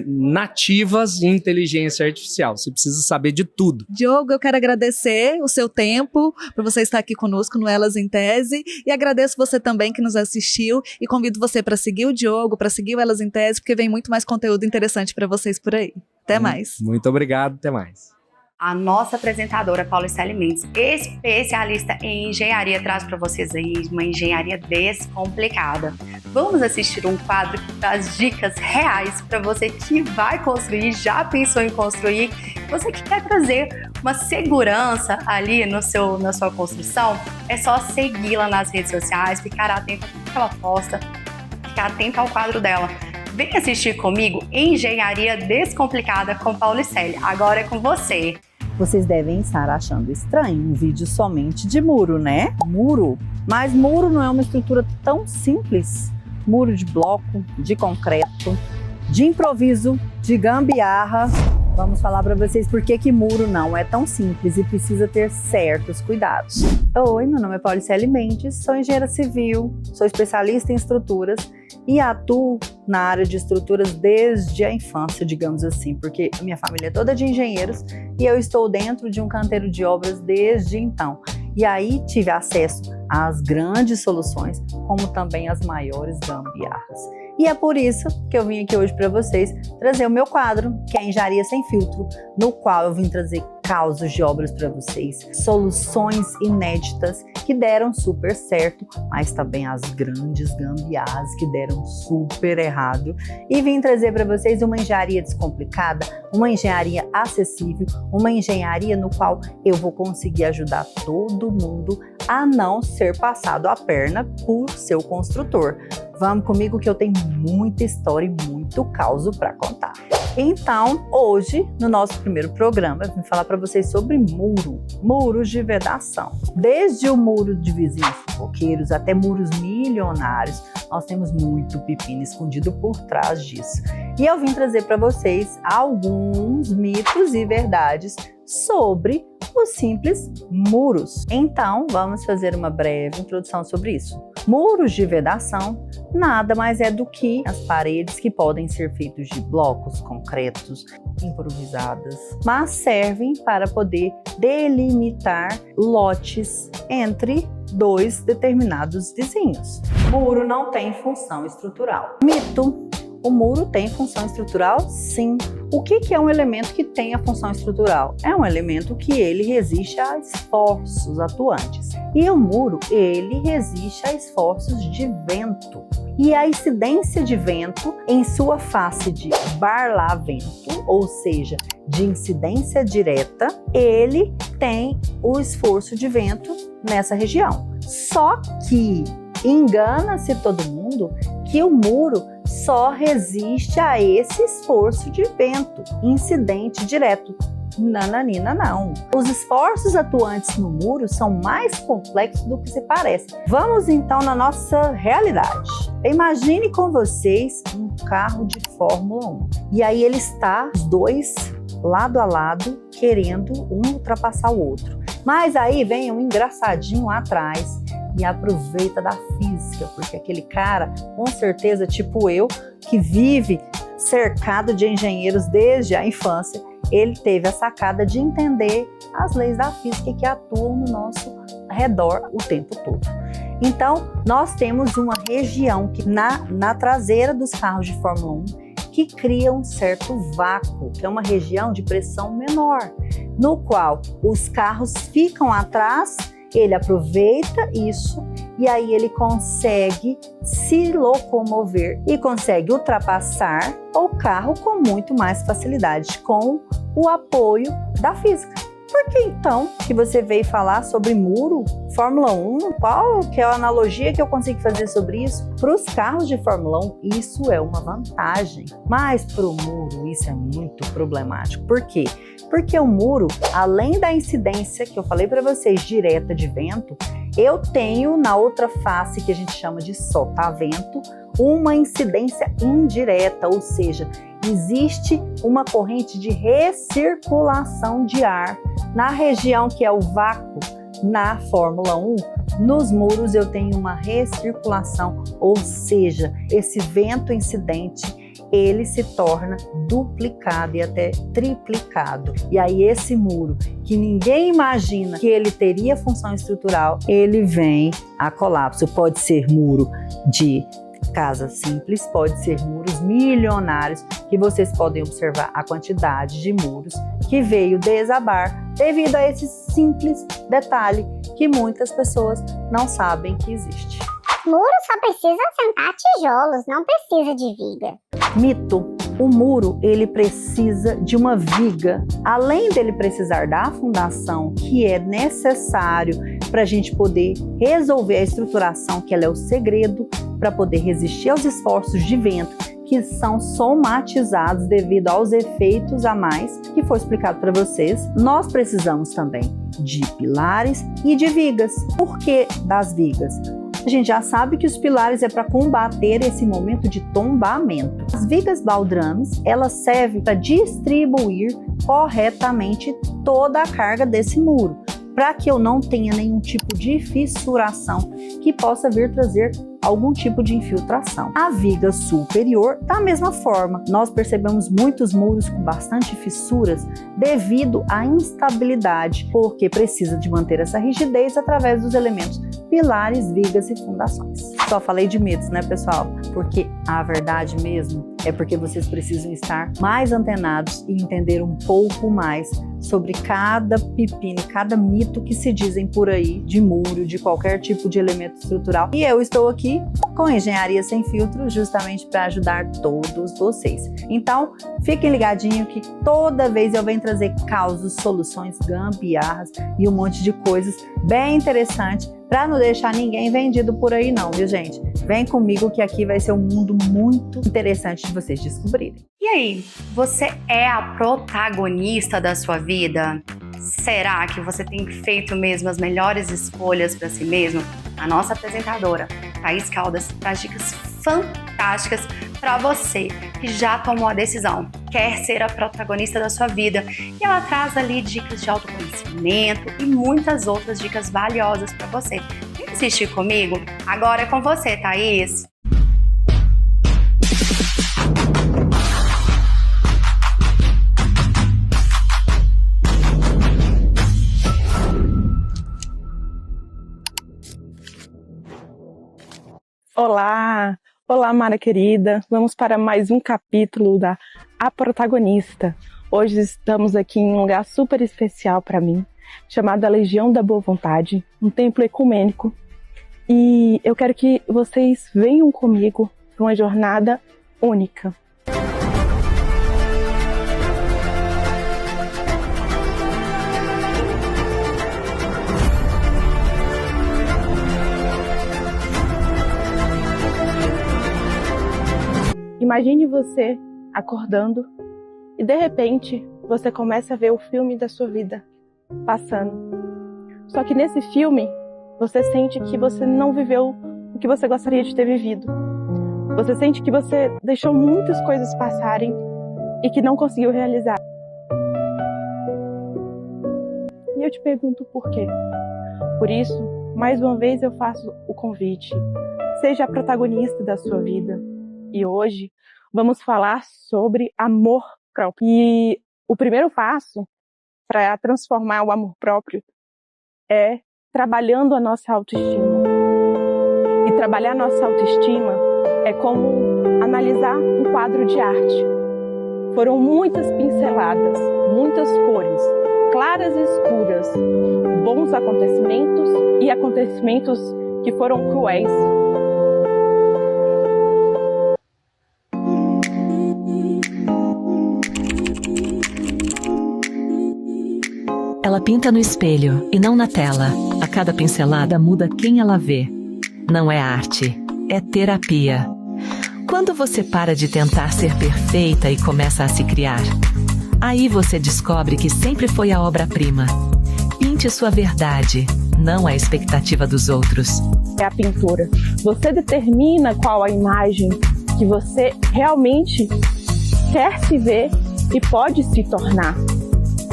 S6: nativas em inteligência artificial. Você precisa saber de tudo.
S5: Diogo, eu quero agradecer o seu tempo por você estar aqui conosco no Elas em Tese, e agradeço você também que nos assistiu, e convido você para seguir o Diogo, para seguir o Elas em Tese, porque vem muito mais conteúdo interessante para vocês por aí. Até mais.
S6: Muito obrigado, até mais.
S1: A nossa apresentadora Paulicele Mendes, especialista em engenharia, traz para vocês aí uma engenharia descomplicada. Vamos assistir um quadro que traz dicas reais para você que vai construir, já pensou em construir, você que quer trazer uma segurança ali na sua construção. É só segui-la nas redes sociais, ficar atento a tudo que ela posta, ficar atento ao quadro dela. Vem assistir comigo Engenharia Descomplicada com Paulicele. Agora é com você.
S7: Vocês devem estar achando estranho um vídeo somente de muro, né? Muro. Mas muro não é uma estrutura tão simples. Muro de bloco, de concreto, de improviso, de gambiarra. Vamos falar para vocês por que muro não é tão simples e precisa ter certos cuidados. Oi, meu nome é Paulicele Mendes, sou engenheira civil, sou especialista em estruturas e atuo na área de estruturas desde a infância, digamos assim, porque minha família é toda de engenheiros e eu estou dentro de um canteiro de obras desde então. E aí tive acesso às grandes soluções, como também às maiores gambiarras. E é por isso que eu vim aqui hoje para vocês trazer o meu quadro, que é Engenharia Sem Filtro, no qual eu vim trazer causos de obras para vocês, soluções inéditas que deram super certo, mas também as grandes gambiarras que deram super errado. E vim trazer para vocês uma engenharia descomplicada, uma engenharia acessível, uma engenharia no qual eu vou conseguir ajudar todo mundo a não ser passado a perna por seu construtor. Vamos comigo que eu tenho muita história e muito causo para contar. Então, hoje, no nosso primeiro programa, eu vim falar para vocês sobre muros de vedação. Desde o muro de vizinhos fofoqueiros até muros milionários, nós temos muito pepino escondido por trás disso. E eu vim trazer para vocês alguns mitos e verdades sobre os simples muros. Então, vamos fazer uma breve introdução sobre isso. Muros de vedação nada mais é do que as paredes que podem ser feitas de blocos concretos, improvisadas, mas servem para poder delimitar lotes entre dois determinados vizinhos. Muro não tem função estrutural. Mito. O muro tem função estrutural? Sim. O que é um elemento que tem a função estrutural? É um elemento que ele resiste a esforços atuantes. E o muro, ele resiste a esforços de vento. E a incidência de vento em sua face de barlavento, ou seja, de incidência direta, ele tem o esforço de vento nessa região. Só que engana-se todo mundo que o muro só resiste a esse esforço de vento, incidente direto. Nananina, não. Os esforços atuantes no muro são mais complexos do que se parece. Vamos então na nossa realidade. Imagine com vocês um carro de Fórmula 1. E aí ele está, os dois, lado a lado, querendo um ultrapassar o outro. Mas aí vem um engraçadinho atrás e aproveita da física, porque aquele cara, com certeza, tipo eu, que vive cercado de engenheiros desde a infância, ele teve a sacada de entender as leis da física que atuam no nosso redor o tempo todo. Então, nós temos uma região que na traseira dos carros de Fórmula 1 que cria um certo vácuo, que é uma região de pressão menor, no qual os carros ficam atrás. Ele aproveita isso e aí ele consegue se locomover e consegue ultrapassar o carro com muito mais facilidade, com o apoio da física. Por que então que você veio falar sobre muro, Fórmula 1? Qual que é a analogia que eu consigo fazer sobre isso? Para os carros de Fórmula 1, isso é uma vantagem, mas para o muro isso é muito problemático. Por quê? Porque o muro, além da incidência que eu falei para vocês direta de vento, eu tenho na outra face, que a gente chama de sotavento, uma incidência indireta, ou seja, existe uma corrente de recirculação de ar na região que é o vácuo. Na Fórmula 1, nos muros eu tenho uma recirculação, ou seja, esse vento incidente ele se torna duplicado e até triplicado. E aí esse muro, que ninguém imagina que ele teria função estrutural, ele vem a colapso. Pode ser muro de casa simples, pode ser muros milionários, que vocês podem observar a quantidade de muros que veio desabar devido a esse simples detalhe que muitas pessoas não sabem que existe.
S8: Muro só precisa sentar tijolos, não precisa de viga.
S7: Mito. O muro, ele precisa de uma viga. Além dele precisar da fundação, que é necessário para a gente poder resolver a estruturação, que ela é o segredo para poder resistir aos esforços de vento, que são somatizados devido aos efeitos a mais que foi explicado para vocês. Nós precisamos também de pilares e de vigas. Por que das vigas? A gente já sabe que os pilares é para combater esse momento de tombamento. As vigas baldrames, elas servem para distribuir corretamente toda a carga desse muro, para que eu não tenha nenhum tipo de fissuração que possa vir trazer algum tipo de infiltração. A viga superior, da mesma forma, nós percebemos muitos muros com bastante fissuras devido à instabilidade, porque precisa de manter essa rigidez através dos elementos pilares, vigas e fundações. Só falei de mitos, né, pessoal? Porque a verdade mesmo é porque vocês precisam estar mais antenados e entender um pouco mais sobre cada pepino, cada mito que se dizem por aí de muro, de qualquer tipo de elemento estrutural. E eu estou aqui com Engenharia Sem Filtro justamente para ajudar todos vocês. Então, fiquem ligadinhos que toda vez eu venho trazer causos, soluções, gambiarras e um monte de coisas bem interessantes para não deixar ninguém vendido por aí não, viu, gente? Vem comigo que aqui vai ser um mundo muito interessante de vocês descobrirem.
S1: E aí, você é a protagonista da sua vida? Será que você tem feito mesmo as melhores escolhas para si mesmo? A nossa apresentadora, Thaís Caldas, traz dicas fantásticas para você que já tomou a decisão, quer ser a protagonista da sua vida. E ela traz ali dicas de autoconhecimento e muitas outras dicas valiosas para você. Vem assistir comigo? Agora é com você, Thaís!
S9: Olá! Olá, Mara querida! Vamos para mais um capítulo da A Protagonista. Hoje estamos aqui em um lugar super especial para mim, chamado a Legião da Boa Vontade, um templo ecumênico. E eu quero que vocês venham comigo para uma jornada única. Imagine você acordando e de repente você começa a ver o filme da sua vida passando. Só que nesse filme você sente que você não viveu o que você gostaria de ter vivido. Você sente que você deixou muitas coisas passarem e que não conseguiu realizar. E eu te pergunto por quê? Por isso, mais uma vez eu faço o convite. Seja a protagonista da sua vida. E hoje vamos falar sobre amor próprio. E o primeiro passo para transformar o amor próprio é trabalhando a nossa autoestima. E trabalhar a nossa autoestima é como analisar um quadro de arte. Foram muitas pinceladas, muitas cores, claras e escuras, bons acontecimentos e acontecimentos que foram cruéis.
S10: Ela pinta no espelho e não na tela. A cada pincelada muda quem ela vê. Não é arte, é terapia. Quando você para de tentar ser perfeita e começa a se criar, aí você descobre que sempre foi a obra-prima. Pinte sua verdade, não a expectativa dos outros.
S9: É a pintura. Você determina qual a imagem que você realmente quer se ver e pode se tornar.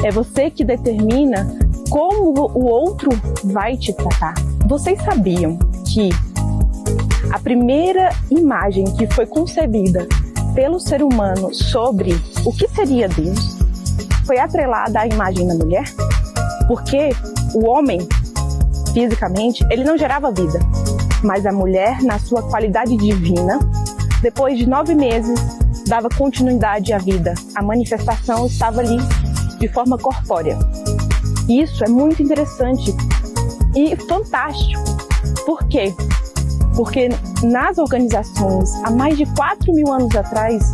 S9: É você que determina como o outro vai te tratar. Vocês sabiam que a primeira imagem que foi concebida pelo ser humano sobre o que seria Deus foi atrelada à imagem da mulher? Porque o homem, fisicamente, ele não gerava vida, mas a mulher, na sua qualidade divina, depois de 9 meses, dava continuidade à vida. A manifestação estava ali de forma corpórea. Isso é muito interessante e fantástico. Por quê? Porque nas organizações, há mais de 4.000 anos atrás,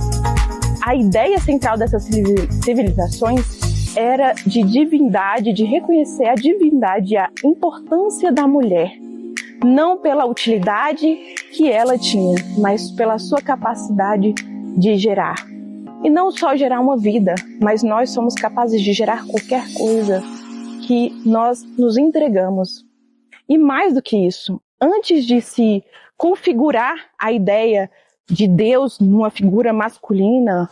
S9: a ideia central dessas civilizações era de divindade, de reconhecer a divindade e a importância da mulher. Não pela utilidade que ela tinha, mas pela sua capacidade de gerar. E não só gerar uma vida, mas nós somos capazes de gerar qualquer coisa que nós nos entregamos. E mais do que isso, antes de se configurar a ideia de Deus numa figura masculina,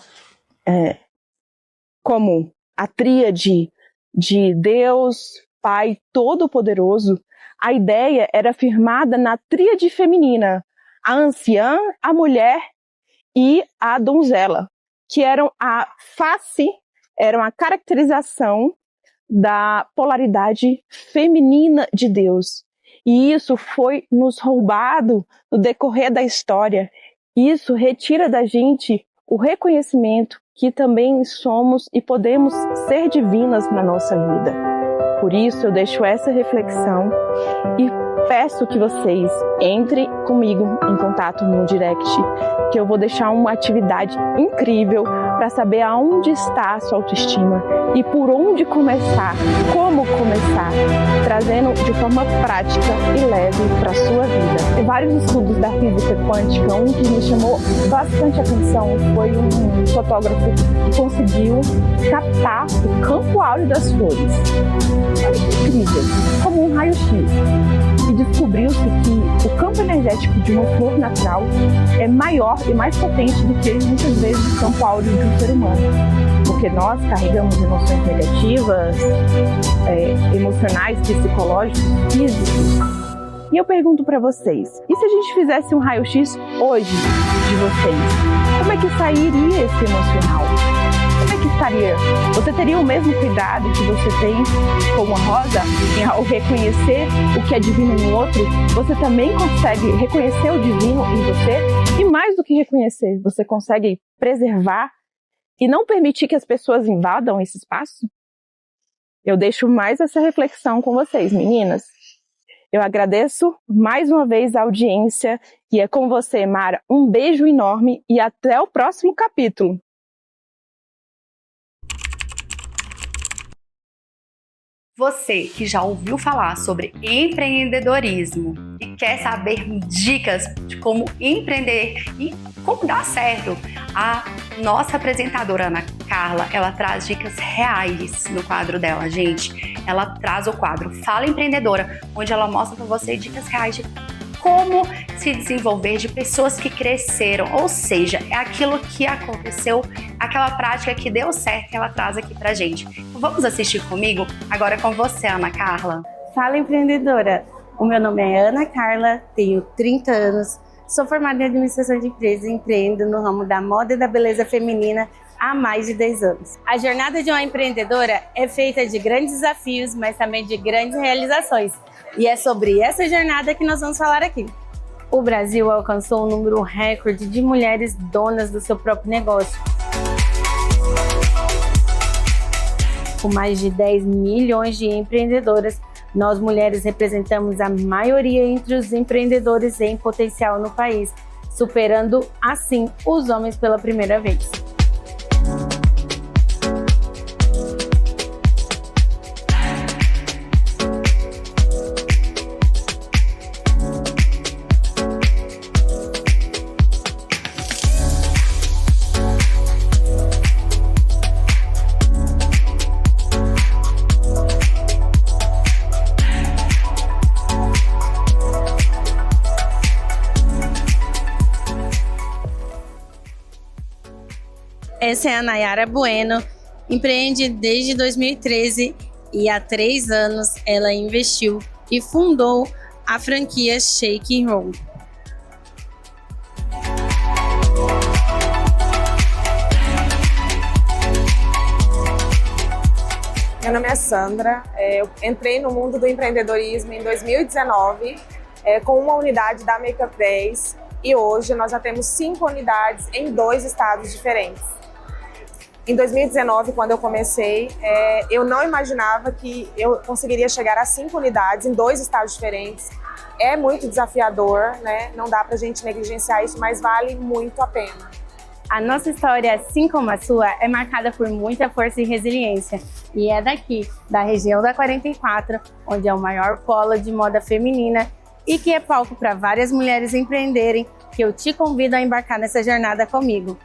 S9: como a tríade de Deus, Pai Todo-Poderoso, a ideia era firmada na tríade feminina, a anciã, a mulher e a donzela, que eram a face, eram a caracterização da polaridade feminina de Deus. E isso foi nos roubado no decorrer da história. Isso retira da gente o reconhecimento que também somos e podemos ser divinas na nossa vida. Por isso eu deixo essa reflexão e peço que vocês entrem comigo em contato no direct, que eu vou deixar uma atividade incrível para saber aonde está a sua autoestima e por onde começar, como começar, trazendo de forma prática e leve para a sua vida. Tem vários estudos da física quântica, um que me chamou bastante atenção foi um fotógrafo que conseguiu captar o campo áureo das flores. Olha que incrível, como um raio-x. E descobriu-se que o campo energético de uma flor natural é maior e mais potente do que muitas vezes o campo áureo de um ser humano. Porque nós carregamos emoções negativas, emocionais, psicológicos, físicos. E eu pergunto para vocês, e se a gente fizesse um raio-x hoje de vocês? Como é que sairia esse emocional? Como é que estaria? Você teria o mesmo cuidado que você tem com uma rosa ao reconhecer o que é divino no outro? Você também consegue reconhecer o divino em você? E mais do que reconhecer, você consegue preservar e não permitir que as pessoas invadam esse espaço? Eu deixo mais essa reflexão com vocês, meninas. Eu agradeço mais uma vez a audiência e é com você, Mara. Um beijo enorme e até o próximo capítulo.
S1: Você que já ouviu falar sobre empreendedorismo e quer saber dicas de como empreender e como dar certo, a nossa apresentadora Ana Carla, ela traz dicas reais no quadro dela, gente. Ela traz o quadro Fala Empreendedora, onde ela mostra para você dicas reais de como se desenvolver, de pessoas que cresceram, ou seja, é aquilo que aconteceu, aquela prática que deu certo, ela traz aqui pra gente. Então, vamos assistir comigo? Agora com você, Ana Carla.
S11: Fala Empreendedora, o meu nome é Ana Carla, tenho 30 anos, sou formada em administração de empresas e empreendo no ramo da moda e da beleza feminina há mais de 10 anos. A jornada de uma empreendedora é feita de grandes desafios, mas também de grandes realizações. E é sobre essa jornada que nós vamos falar aqui. O Brasil alcançou um número recorde de mulheres donas do seu próprio negócio. Com mais de 10 milhões de empreendedoras, nós mulheres representamos a maioria entre os empreendedores em potencial no país, superando assim os homens pela primeira vez. essa é a Nayara Bueno, empreende desde 2013 e há 3 anos ela investiu e fundou a franquia Shake and Roll.
S12: Meu nome é Sandra, eu entrei no mundo do empreendedorismo em 2019 com uma unidade da Makeup 10 e hoje nós já temos 5 unidades em 2 estados diferentes. Em 2019, quando eu comecei, eu não imaginava que eu conseguiria chegar a 5 unidades em 2 estados diferentes. É muito desafiador, né? Não dá pra gente negligenciar isso, mas vale muito a pena.
S11: A nossa história, assim como a sua, é marcada por muita força e resiliência. E é daqui, da região da 44, onde é o maior polo de moda feminina e que é palco para várias mulheres empreenderem, que eu te convido a embarcar nessa jornada comigo.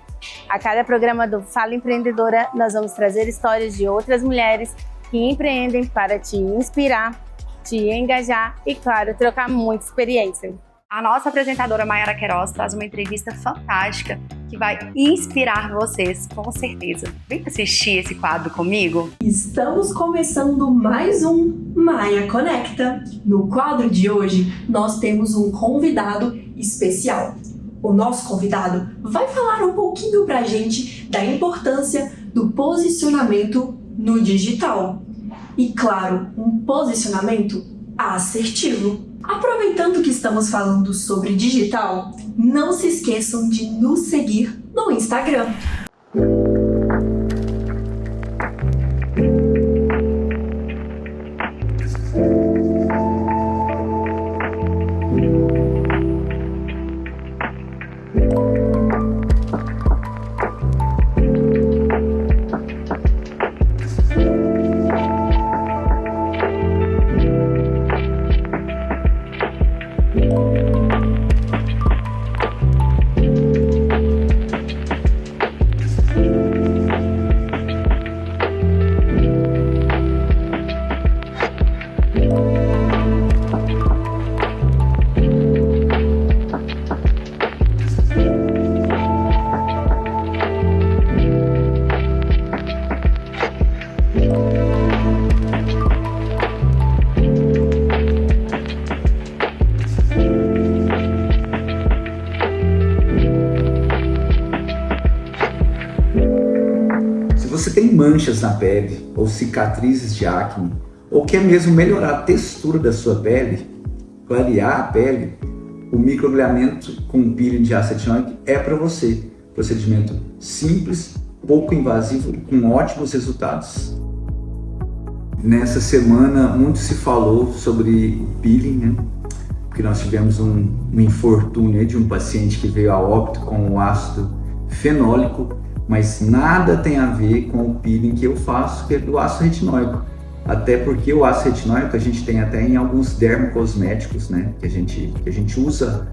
S11: A cada programa do Fala Empreendedora, nós vamos trazer histórias de outras mulheres que empreendem para te inspirar, te engajar e, claro, trocar muita experiência.
S1: A nossa apresentadora Mayara Queiroz traz uma entrevista fantástica que vai inspirar vocês, com certeza. Vem assistir esse quadro comigo?
S13: Estamos começando mais um Maia Conecta. No quadro de hoje, nós temos um convidado especial. O nosso convidado vai falar um pouquinho pra gente da importância do posicionamento no digital. E claro, um posicionamento assertivo. Aproveitando que estamos falando sobre digital, não se esqueçam de nos seguir no Instagram.
S14: Manchas na pele ou cicatrizes de acne, ou quer mesmo melhorar a textura da sua pele, clarear a pele, o microagulhamento com peeling de ácido retinóico é para você. Procedimento simples, pouco invasivo e com ótimos resultados. Nessa semana muito se falou sobre o peeling, né? Porque nós tivemos um infortúnio de um paciente que veio a óbito com o ácido fenólico, mas nada tem a ver com o peeling que eu faço, que é do ácido retinóico. Até porque o ácido retinóico a gente tem até em alguns dermocosméticos, né? Que a gente usa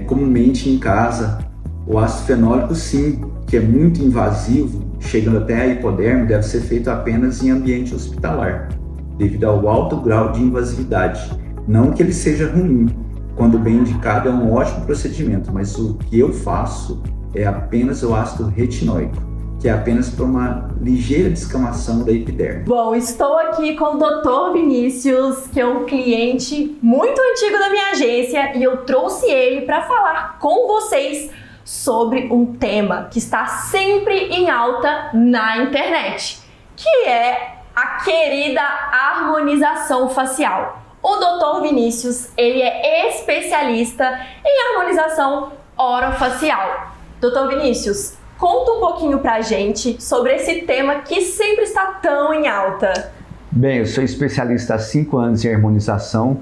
S14: comumente em casa. O ácido fenólico sim, que é muito invasivo, chegando até a hipoderme, deve ser feito apenas em ambiente hospitalar, devido ao alto grau de invasividade. Não que ele seja ruim, quando bem indicado é um ótimo procedimento, mas o que eu faço é apenas o ácido retinóico, que é apenas para uma ligeira descamação da epiderme.
S13: Bom, estou aqui com o Dr. Vinícius, que é um cliente muito antigo da minha agência, e eu trouxe ele para falar com vocês sobre um tema que está sempre em alta na internet, que é a querida harmonização facial. O Dr. Vinícius, ele é especialista em harmonização orofacial. Dr. Vinícius, conta um pouquinho pra gente sobre esse tema que sempre está tão em alta.
S15: Bem, eu sou especialista há 5 anos em harmonização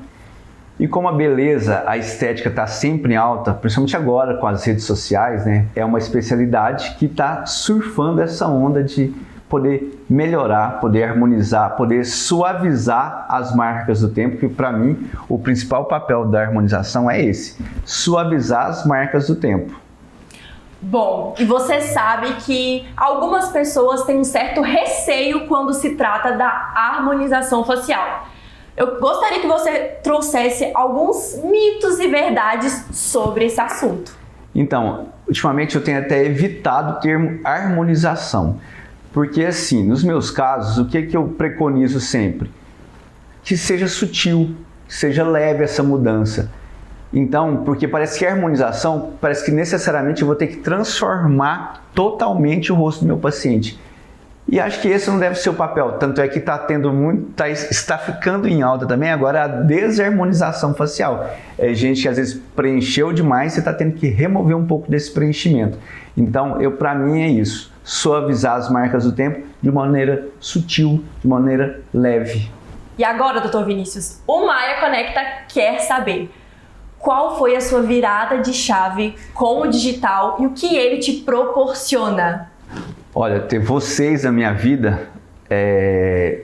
S15: e como a beleza, a estética está sempre em alta, principalmente agora com as redes sociais, né? É uma especialidade que está surfando essa onda de poder melhorar, poder harmonizar, poder suavizar as marcas do tempo, que para mim o principal papel da harmonização é esse, suavizar as marcas do tempo.
S13: Bom, e você sabe que algumas pessoas têm um certo receio quando se trata da harmonização facial. Eu gostaria que você trouxesse alguns mitos e verdades sobre esse assunto.
S15: Então, ultimamente eu tenho até evitado o termo harmonização, porque assim, nos meus casos, o que eu preconizo sempre? Que seja sutil, que seja leve essa mudança. Então, porque parece que a harmonização, parece que necessariamente eu vou ter que transformar totalmente o rosto do meu paciente. E acho que esse não deve ser o papel, tanto é que está ficando em alta também agora a desarmonização facial. É gente que às vezes preencheu demais, você está tendo que remover um pouco desse preenchimento. Então, para mim é isso, suavizar as marcas do tempo de maneira sutil, de maneira leve.
S13: E agora, Dr. Vinícius, o Maia Conecta quer saber qual foi a sua virada de chave com o digital e o que ele te proporciona.
S15: Olha, ter vocês na minha vida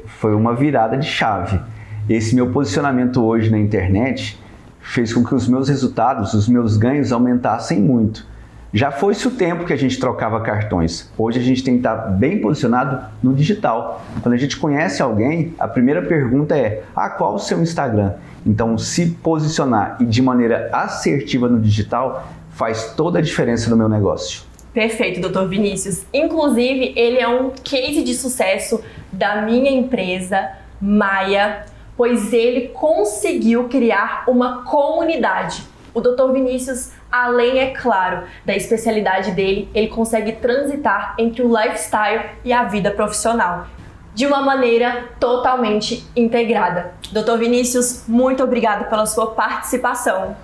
S15: foi uma virada de chave. Esse meu posicionamento hoje na internet fez com que os meus resultados, os meus ganhos aumentassem muito. Já foi-se o tempo que a gente trocava cartões. Hoje a gente tem que estar bem posicionado no digital. Quando a gente conhece alguém, a primeira pergunta é: qual o seu Instagram? Então, se posicionar e de maneira assertiva no digital faz toda a diferença no meu negócio.
S13: Perfeito, Dr. Vinícius. Inclusive, ele é um case de sucesso da minha empresa, Maia, pois ele conseguiu criar uma comunidade. O Dr. Vinícius, além, é claro, da especialidade dele, ele consegue transitar entre o lifestyle e a vida profissional de uma maneira totalmente integrada. Dr. Vinícius, muito obrigado pela sua participação.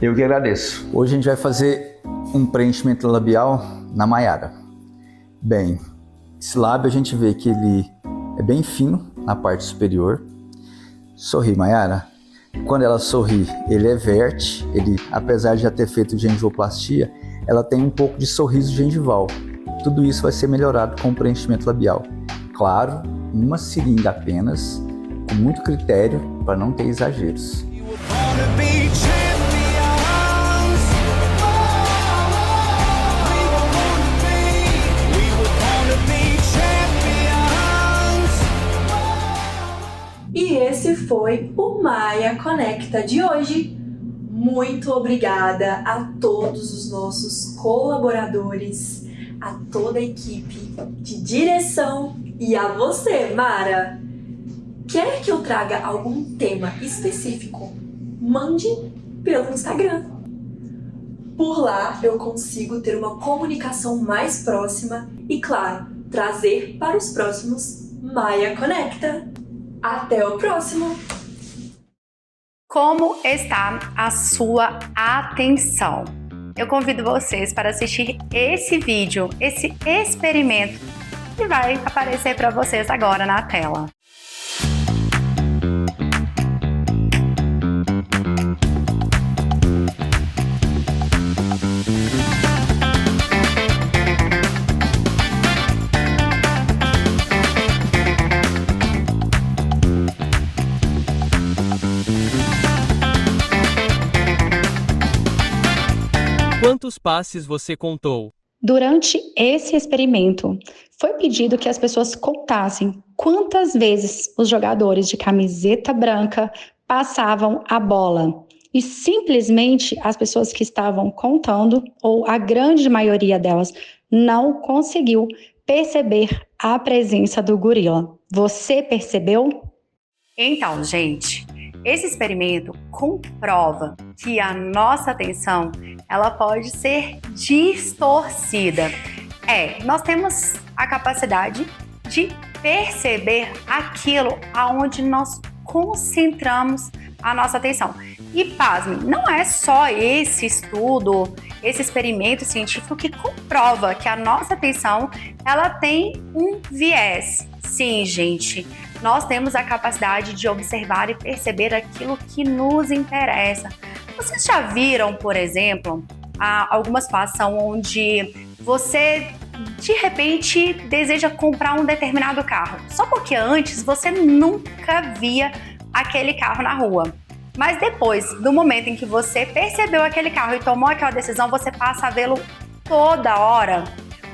S15: Eu que agradeço.
S14: Hoje a gente vai fazer um preenchimento labial na Maiara. Bem, esse lábio a gente vê que ele é bem fino na parte superior. Sorri, Maiara. Quando ela sorri, ele verte. Ele, apesar de já ter feito gengivoplastia, ela tem um pouco de sorriso gengival. Tudo isso vai ser melhorado com o preenchimento labial. Claro, uma seringa apenas, com muito critério para não ter exageros.
S13: E esse foi o Maia Conecta de hoje. Muito obrigada a todos os nossos colaboradores, a toda a equipe de direção e a você, Mara. Quer que eu traga algum tema específico? Mande pelo Instagram. Por lá eu consigo ter uma comunicação mais próxima e, claro, trazer para os próximos Maia Conecta. Até o próximo!
S1: Como está a sua atenção? Eu convido vocês para assistir esse vídeo, esse experimento que vai aparecer para vocês agora na tela.
S16: Quantos passes você contou?
S17: Durante esse experimento, foi pedido que as pessoas contassem quantas vezes os jogadores de camiseta branca passavam a bola. E simplesmente as pessoas que estavam contando, ou a grande maioria delas, não conseguiu perceber a presença do gorila. Você percebeu?
S1: Então, gente, esse experimento comprova que a nossa atenção ela pode ser distorcida. Nós temos a capacidade de perceber aquilo aonde nós concentramos a nossa atenção. E pasme, não é só esse estudo, esse experimento científico que comprova que a nossa atenção ela tem um viés. Sim, gente, nós temos a capacidade de observar e perceber aquilo que nos interessa. Vocês já viram, por exemplo, alguma situação onde você, de repente, deseja comprar um determinado carro, só porque antes você nunca via aquele carro na rua. Mas depois, do momento em que você percebeu aquele carro e tomou aquela decisão, você passa a vê-lo toda hora.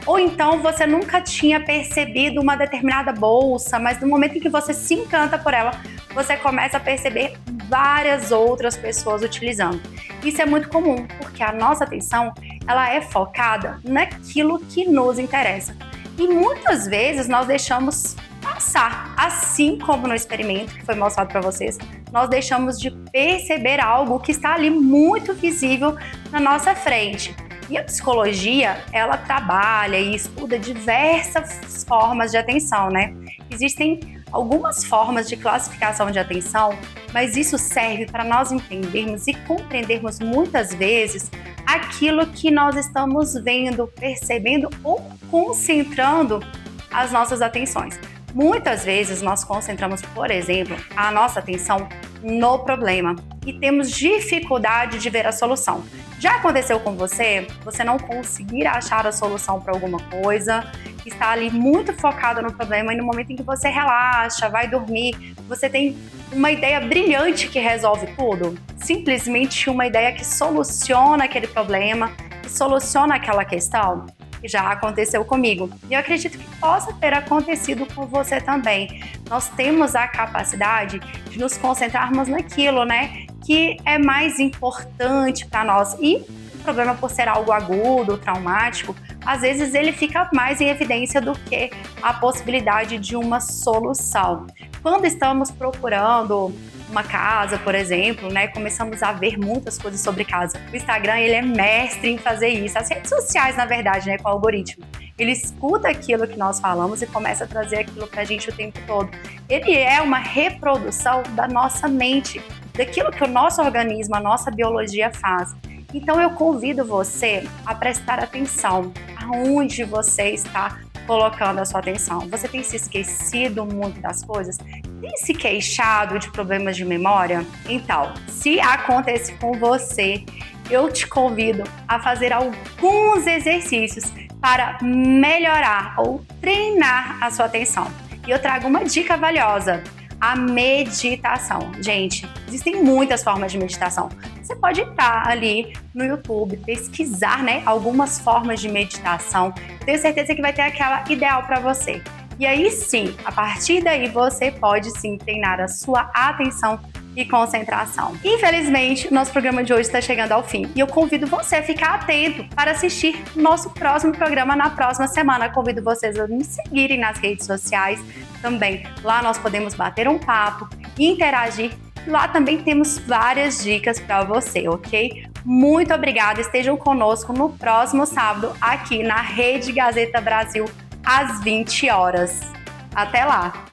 S1: Ou então você nunca tinha percebido uma determinada bolsa, mas no momento em que você se encanta por ela, você começa a perceber várias outras pessoas utilizando. Isso é muito comum, porque a nossa atenção ela é focada naquilo que nos interessa. E muitas vezes nós deixamos passar, assim como no experimento que foi mostrado para vocês, nós deixamos de perceber algo que está ali muito visível na nossa frente. E a psicologia, ela trabalha e estuda diversas formas de atenção, né? Existem algumas formas de classificação de atenção, mas isso serve para nós entendermos e compreendermos muitas vezes aquilo que nós estamos vendo, percebendo ou concentrando as nossas atenções. Muitas vezes nós concentramos, por exemplo, a nossa atenção no problema e temos dificuldade de ver a solução. Já aconteceu com você? Você não conseguir achar a solução para alguma coisa, está ali muito focado no problema e no momento em que você relaxa, vai dormir, você tem uma ideia brilhante que resolve tudo? Simplesmente uma ideia que soluciona aquele problema, que soluciona aquela questão? Já aconteceu comigo. E eu acredito que possa ter acontecido com você também. Nós temos a capacidade de nos concentrarmos naquilo, né, que é mais importante para nós. E o problema, por ser algo agudo, traumático, às vezes ele fica mais em evidência do que a possibilidade de uma solução. Quando estamos procurando uma casa, por exemplo, né, começamos a ver muitas coisas sobre casa. O Instagram, ele é mestre em fazer isso. As redes sociais, na verdade, né, com o algoritmo. Ele escuta aquilo que nós falamos e começa a trazer aquilo pra gente o tempo todo. Ele é uma reprodução da nossa mente, daquilo que o nosso organismo, a nossa biologia faz. Então eu convido você a prestar atenção aonde você está colocando a sua atenção. Você tem se esquecido muito das coisas? Tem se queixado de problemas de memória? Então, se acontece com você, eu te convido a fazer alguns exercícios para melhorar ou treinar a sua atenção. E eu trago uma dica valiosa: a meditação. Gente, existem muitas formas de meditação. Você pode entrar ali no YouTube, pesquisar, né, algumas formas de meditação. Eu tenho certeza que vai ter aquela ideal para você. E aí sim, a partir daí você pode sim treinar a sua atenção e concentração. Infelizmente, nosso programa de hoje está chegando ao fim e eu convido você a ficar atento para assistir nosso próximo programa na próxima semana. Convido vocês a me seguirem nas redes sociais também. Lá nós podemos bater um papo, interagir. Lá também temos várias dicas para você, ok? Muito obrigada. Estejam conosco no próximo sábado aqui na Rede Gazeta Brasil às 20 horas. Até lá!